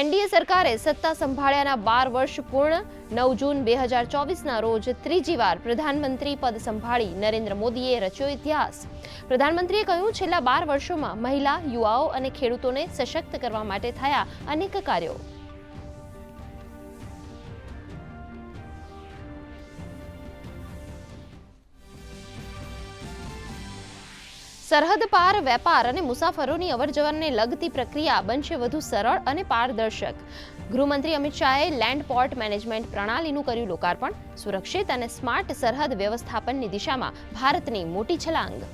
NDA સરકારે સત્તા સંભાળ્યાના 12 વર્ષ પૂર્ણ 9 જૂન 2024ના રોજ ત્રીજી વાર પ્રધાનમંત્રી પદ સંભાળી નરેન્દ્ર મોદીએ રચ્યો ઇતિહાસ। પ્રધાનમંત્રીએ કહ્યું, છેલ્લા 12 વર્ષોમાં મહિલા, યુવાઓ અને ખેડૂતોને સશક્ત કરવા માટે થયા અનેક કાર્યો। સરહદ પાર વેપાર અને મુસાફરોની અવરજવરને લગતી પ્રક્રિયા બનશે વધુ સરળ અને પારદર્શક। ગૃહમંત્રી અમિત શાહે લેન્ડ પોર્ટ મેનેજમેન્ટ પ્રણાલીનું કર્યું લોકાર્પણ। સુરક્ષિત અને સ્માર્ટ સરહદ વ્યવસ્થાપનની દિશામાં ભારતની મોટી છલાંગ।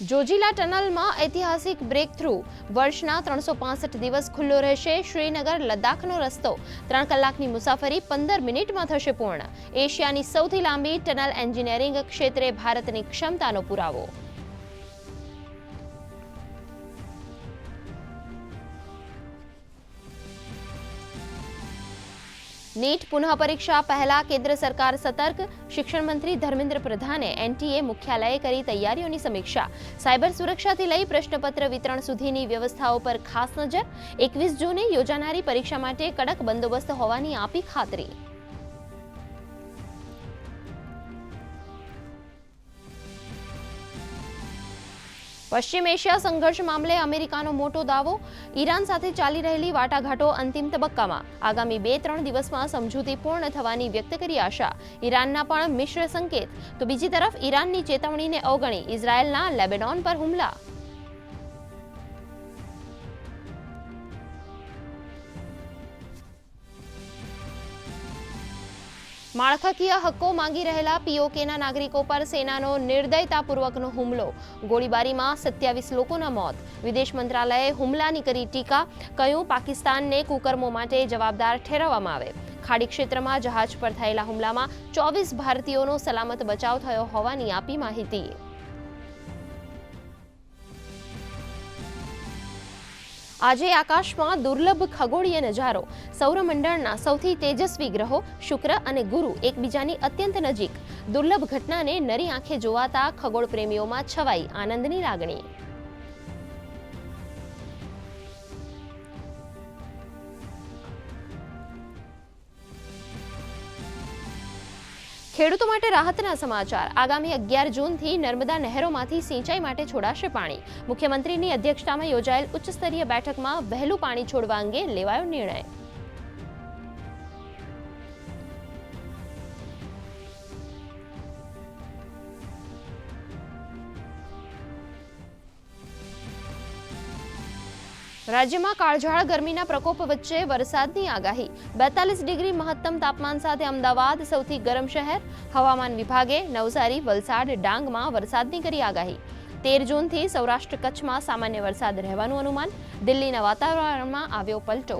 જોજીલા ટનલમાં ઐતિહાસિક બ્રેક થ્રુ। વર્ષના 365 દિવસ ખુલ્લો રહેશે શ્રીનગર લદ્દાખનો રસ્તો। 3 કલાકની મુસાફરી 15 મિનિટમાં થશે પૂર્ણ। એશિયાની સૌથી લાંબી ટનલ એન્જિનિયરિંગ ક્ષેત્રે ભારતની ક્ષમતાનો પુરાવો। નીટ પુનઃ પરીક્ષા પહેલા કેન્દ્ર સરકાર સતર્ક। શિક્ષણ મંત્રી ધર્મેન્દ્ર પ્રધાને એનટીએ મુખ્યાલયે કરી તૈયારીઓની સમીક્ષા। સાયબર સુરક્ષાથી લઈ પ્રશ્નપત્ર વિતરણ સુધીની વ્યવસ્થાઓ પર ખાસ નજર। 21 જૂને યોજાનારી પરીક્ષા માટે કડક બંદોબસ્ત હોવાની આપી ખાતરી। પશ્ચિમ એશિયા સંઘર્ષ મામલે અમેરિકાનો મોટો દાવો। ઈરાન સાથે ચાલી રહેલી વાટાઘાટો અંતિમ તબક્કામાં। આગામી 2-3 દિવસમાં સમજૂતી પૂર્ણ થવાની વ્યક્ત કરી આશા। ઈરાનના પણ મિશ્ર સંકેત। તો બીજી તરફ ઈરાનની ચેતવણીને અવગણી ઇઝરાયેલના લેબેનોન પર હુમલા। માળખાકીય હક્કો માંગી રહેલા પીઓકેના નાગરિકો પર સેનાનો નિર્દયતાપૂર્વકનો હુમલો। ગોળીબારીમાં 27 લોકોના મોત। વિદેશ મંત્રાલયે હુમલાની કરી ટીકા। કહ્યું, પાકિસ્તાનને કુકર્મો માટે જવાબદાર ઠેરવવામાં આવે। ખાડી ક્ષેત્રમાં જહાજ પર થયેલા હુમલામાં 24 ભારતીયોનો સલામત બચાવ થયો હોવાની આપી માહિતી। આજે આકાશમાં દુર્લભ ખગોળીય નજારો। સૌરમંડળના સૌથી તેજસ્વી ગ્રહો શુક્ર અને ગુરુ એકબીજાની અત્યંત નજીક। દુર્લભ ઘટનાને નરી આંખે જોવાતા ખગોળ પ્રેમીઓમાં છવાઈ આનંદની લાગણી। ખેડૂતો માટે રાહતના સમાચાર। આગામી 11 જૂનથી નર્મદા નહેરોમાંથી સિંચાઈ માટે છોડાશે પાણી। મુખ્યમંત્રીની અધ્યક્ષતામાં યોજાયેલ ઉચ્ચસ્તરીય બેઠકમાં વહેલું પાણી છોડવા અંગે લેવાયો નિર્ણય। રાજ્યમાં કાળઝાળ ગરમીના પ્રકોપ વચ્ચે વરસાદની આગાહી। 42 ડિગ્રી મહત્તમ તાપમાન સાથે અમદાવાદ સૌથી ગરમ શહેર। હવામાન વિભાગે નવસારી, વલસાડ, ડાંગમાં વરસાદની કરી આગાહી। 13 જૂનથી સૌરાષ્ટ્ર કચ્છમાં સામાન્ય વરસાદ રહેવાનું અનુમાન। દિલ્હીના વાતાવરણમાં આવ્યો પલટો।